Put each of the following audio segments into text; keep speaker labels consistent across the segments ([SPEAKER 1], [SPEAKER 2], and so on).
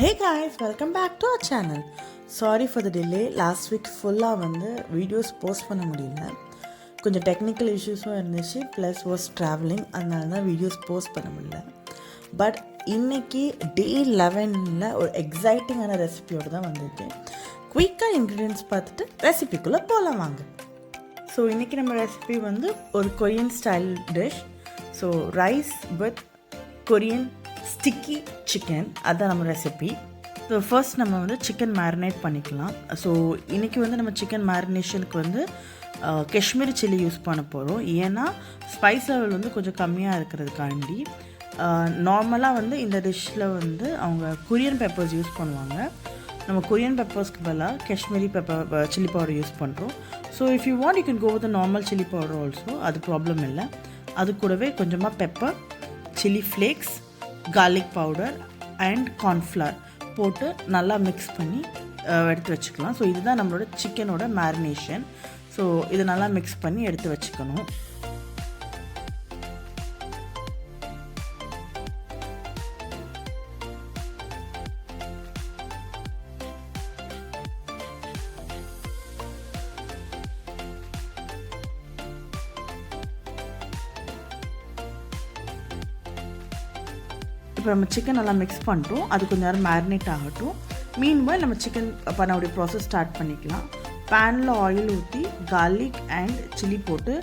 [SPEAKER 1] Hey guys, welcome back to our channel. Sorry for the delay. Last week ஃபுல்லாக வந்து videos post பண்ண முடியல. கொஞ்சம் டெக்னிக்கல் இஷ்யூஸும் இருந்துச்சு, ப்ளஸ் வாஸ் ட்ராவலிங், அதனால தான் வீடியோஸ் போஸ்ட் பண்ண முடியல. பட் இன்றைக்கி டே 11ல் ஒரு எக்ஸைட்டிங்கான ரெசிபியோடு தான் வந்திருக்கேன். குயிக்காக இன்க்ரீடியன்ஸ் பார்த்துட்டு ரெசிபிக்குள்ளே போகலாம் வாங்க. ஸோ இன்றைக்கி நம்ம ரெசிபி வந்து ஒரு Korean style dish. So rice with Korean sticky chicken, அதுதான் நம்ம ரெசிபி. ஸோ ஃபர்ஸ்ட் நம்ம வந்து சிக்கன் மேரினேட் பண்ணிக்கலாம். ஸோ இன்றைக்கி வந்து நம்ம சிக்கன் மேரினேஷனுக்கு வந்து காஷ்மீரி சில்லி யூஸ் பண்ண போகிறோம். ஏன்னா ஸ்பைஸ் லெவல் வந்து கொஞ்சம் கம்மியாக இருக்கிறதுக்காண்டி. நார்மலாக வந்து இந்த டிஷ்ஷில் வந்து அவங்க கொரியன் பெப்பர்ஸ் யூஸ் பண்ணுவாங்க. நம்ம கொரியன் பெப்பர்ஸ்க்கு பதிலாக Kashmiri pepper chilli powder use பண்ணுறோம். So if you want you can go with normal chilli powder also, அது ப்ராப்ளம் இல்லை. அது கூடவே கொஞ்சமாக pepper, chilli flakes, garlic powder and cornflour போட்டு நல்லா மிக்ஸ் பண்ணி எடுத்து வச்சுக்கலாம். ஸோ இதுதான் நம்மளோட சிக்கனோட மேரினேஷன். ஸோ இதை நல்லா மிக்ஸ் பண்ணி எடுத்து வச்சுக்கணும். இப்போ நம்ம சிக்கன் நல்லா மிக்ஸ் பண்ணிட்டோம். அது கொஞ்சம் நேரம் மேரினேட் ஆகட்டும். மீன்வைல் நம்ம சிக்கன் பண்ணக்கூடிய ப்ராசஸ் ஸ்டார்ட் பண்ணிக்கலாம். பேனில் ஆயில் ஊற்றி கார்லிக் அண்ட் சில்லி போட்டு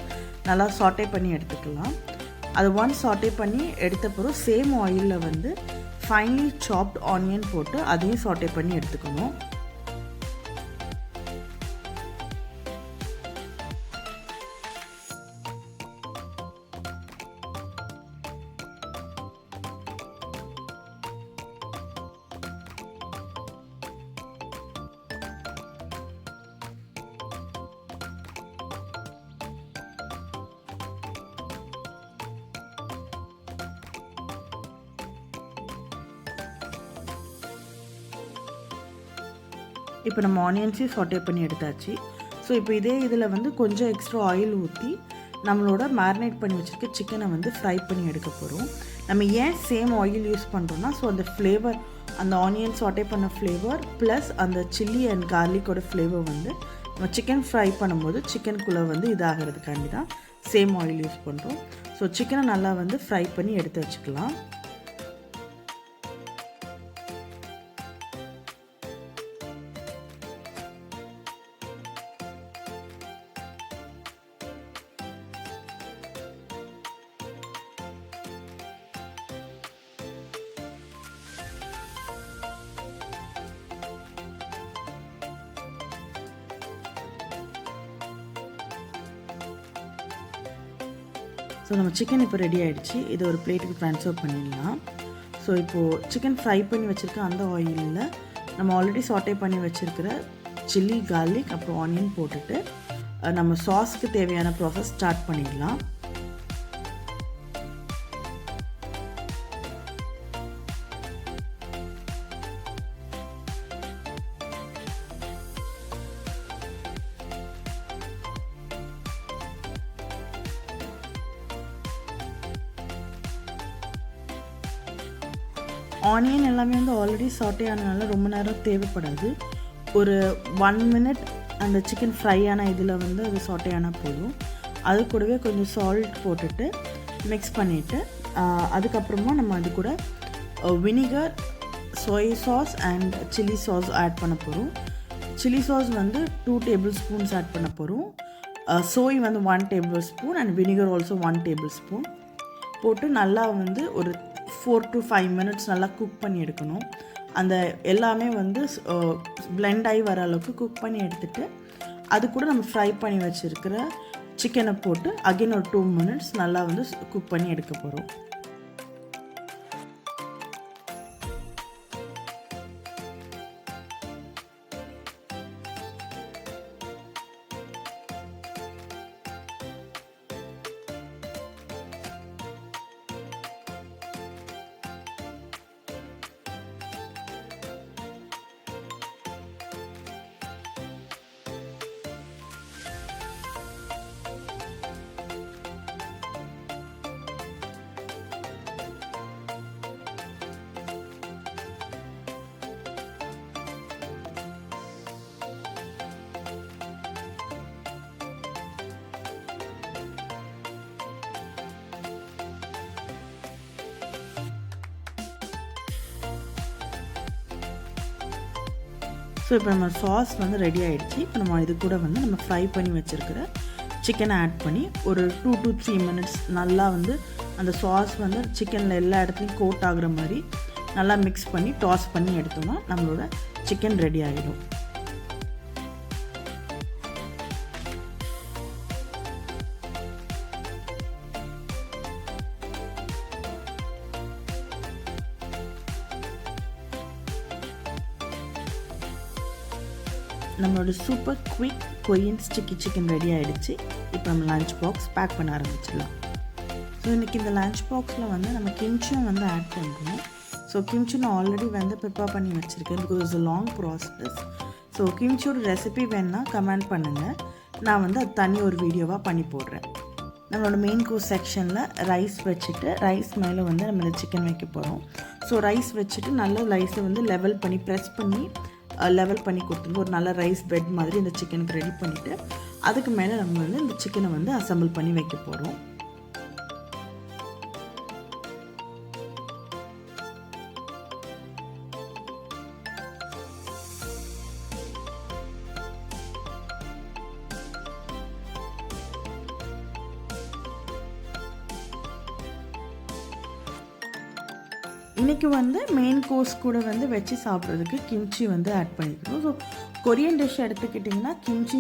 [SPEAKER 1] நல்லா சாட்டே பண்ணி எடுத்துக்கலாம். அது சாட்டே பண்ணி எடுத்த பிறகு சேம் ஆயிலில் வந்து ஃபைனலி சாப்ட் ஆனியன் போட்டு அதையும் சாட்டே பண்ணி எடுத்துக்கணும். இப்போ நம்ம ஆனியன்ஸையும் சாட்டே பண்ணி எடுத்தாச்சு. ஸோ இப்போ இதே இதில் வந்து கொஞ்சம் எக்ஸ்ட்ரா ஆயில் ஊற்றி நம்மளோட மேரினேட் பண்ணி வச்சுருக்க சிக்கனை வந்து ஃப்ரை பண்ணி எடுக்க போகிறோம். நம்ம ஏன் சேம் ஆயில் யூஸ் பண்ணுறோன்னா, ஸோ அந்த ஃப்ளேவர், அந்த ஆனியன் சாட்டே பண்ண ஃப்ளேவர் ப்ளஸ் அந்த சில்லி அண்ட் கார்லிக்கோட ஃப்ளேவர் வந்து நம்ம சிக்கன் ஃப்ரை பண்ணும்போது சிக்கனுக்குள்ளே வந்து இதாகிறதுக்காண்டி தான் சேம் ஆயில் யூஸ் பண்ணுறோம். ஸோ சிக்கனை நல்லா வந்து ஃப்ரை பண்ணி எடுத்து வச்சுக்கலாம். ஸோ நம்ம சிக்கன் இப்போ ரெடி ஆகிடுச்சு. இது ஒரு பிளேட்டுக்கு ட்ரான்ஸ்ஃபர் பண்ணிடலாம். ஸோ இப்போது சிக்கன் ஃப்ரை பண்ணி வச்சுருக்க அந்த ஆயிலில் நம்ம ஆல்ரெடி சாட்டே பண்ணி வச்சுருக்கிற சில்லி, கார்லிக் அப்புறம் ஆனியன் போட்டுட்டு நம்ம சாஸ்க்கு தேவையான ப்ராசஸ் ஸ்டார்ட் பண்ணிடலாம். ஆனியன் எல்லாமே வந்து ஆல்ரெடி சாட்டே ஆனதுனால ரொம்ப நேரம் தேவைப்படாது. ஒரு 1 மினிட் அந்த சிக்கன் ஃப்ரை ஆன இதில் வந்து அது சாட்டே ஆனால் போதும். அது கூடவே கொஞ்சம் சால்ட் போட்டுட்டு மிக்ஸ் பண்ணிவிட்டு அதுக்கப்புறமா நம்ம அது கூட vinegar, soy sauce and chilli sauce add பண்ண போகிறோம். சில்லி சாஸ் வந்து 2 டேபிள் ஸ்பூன்ஸ் ஆட் பண்ண போகிறோம். சோய் வந்து 1 table spoon and vinegar also 1 table spoon போட்டு நல்லா வந்து ஒரு 4 to 5 மினிட்ஸ் நல்லா குக் பண்ணி எடுக்கணும். அந்த எல்லாமே வந்து பிளெண்ட் ஆகி வர அளவுக்கு குக் பண்ணி எடுத்துகிட்டு அது கூட நம்ம ஃப்ரை பண்ணி வச்சுருக்கிற சிக்கனை போட்டு அகைன் ஒரு 2 மினிட்ஸ் நல்லா வந்து குக் பண்ணி எடுக்க போகிறோம். ஸோ இப்போ நம்ம சாஸ் வந்து ரெடி ஆகிடுச்சு. இப்போ நம்ம இது கூட வந்து நம்ம ஃப்ரை பண்ணி வச்சுருக்கிற சிக்கனை ஆட் பண்ணி ஒரு 2 to 3 minutes நல்லா வந்து அந்த சாஸ் வந்து சிக்கனில் எல்லா இடத்துலையும் கோட் ஆகுற மாதிரி நல்லா மிக்ஸ் பண்ணி டாஸ் பண்ணி எடுத்தோம்னா நம்மளோட சிக்கன் ரெடி ஆகிடும். நம்மளோட super quick Korean sticky chicken ready ஆகிடுச்சு. இப்போ நம்ம லஞ்ச் பாக்ஸ் பேக் பண்ண ஆரம்பிச்சிடலாம். ஸோ இன்றைக்கி இந்த லஞ்ச் பாக்ஸில் வந்து நம்ம கிம்ச்சியும் வந்து ஆட் பண்ணுறோம். ஸோ கிம்ச்சி நான் ஆல்ரெடி வந்து ப்ரிப்பேர் பண்ணி வச்சுருக்கேன். Because it's a long process. So கிம்ச்சியோட ரெசிபி வேணுன்னா கமெண்ட் பண்ணுங்கள், நான் வந்து அது தனி ஒரு வீடியோவாக பண்ணி போடுறேன். நம்மளோட மெயின் கோர்ஸ் செக்ஷனில் ரைஸ் வச்சுட்டு ரைஸ் மேலே வந்து நம்ம இந்த சிக்கன் வைக்க போகிறோம். ஸோ ரைஸ் வச்சுட்டு நல்ல ரைஸை வந்து லெவல் பண்ணி ப்ரெஸ் பண்ணி லெவல் பண்ணி கொடுத்துட்டு ஒரு நல்ல ரைஸ் பெட் மாதிரி இந்த சிக்கனுக்கு ரெடி பண்ணிவிட்டு அதுக்கு மேலே நம்ம வந்து இந்த சிக்கனை வந்து அசம்பிள் பண்ணி வைக்க போகிறோம். இன்றைக்கி வந்து மெயின் கோர்ஸ் கூட வந்து வச்சு சாப்பிட்றதுக்கு கிம்ச்சி வந்து ஆட் பண்ணிக்கணும். ஸோ கொரியன் டிஷ் எடுத்துக்கிட்டிங்கன்னா கிம்ச்சி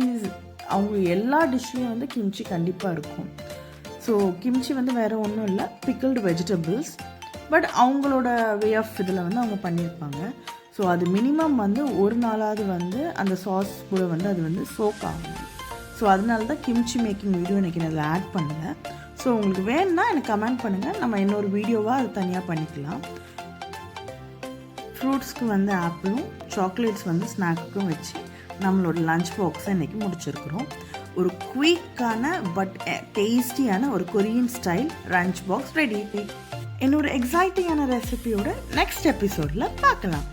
[SPEAKER 1] அவங்க எல்லா டிஷ்லேயும் வந்து கிம்ச்சி கண்டிப்பாக இருக்கும். ஸோ கிம்ச்சி வந்து வேறு ஒன்றும் இல்லை, பிக்கிள்டு வெஜிடபிள்ஸ். பட் அவங்களோட வே ஆஃப் இதில் வந்து அவங்க பண்ணியிருப்பாங்க. ஸோ அது மினிமம் வந்து ஒரு நாளாவது வந்து அந்த சாஸ் கூட வந்து அது வந்து சோக் ஆகும். ஸோ அதனால தான் கிம்ச்சி மேக்கிங் வீடியோ இன்றைக்கி நான் அதில் ஆட் பண்ணுவேன். ஸோ உங்களுக்கு வேணும்னா எனக்கு கமெண்ட் பண்ணுங்கள், நம்ம இன்னொரு வீடியோவாக அது தனியாக பண்ணிக்கலாம். ஃப்ரூட்ஸ்க்கு வந்து ஆப்பிளும் சாக்லேட்ஸ் வந்து ஸ்நாக்குக்கும் வச்சு நம்மளோட லஞ்ச் பாக்ஸை இன்றைக்கி முடிச்சிருக்கிறோம். ஒரு குயிக்கான பட் டேஸ்டியான ஒரு Korean style lunch box ready. இன்னொரு எக்ஸைட்டிங்கான ரெசிபியோட நெக்ஸ்ட் எபிசோடில் பார்க்கலாம்.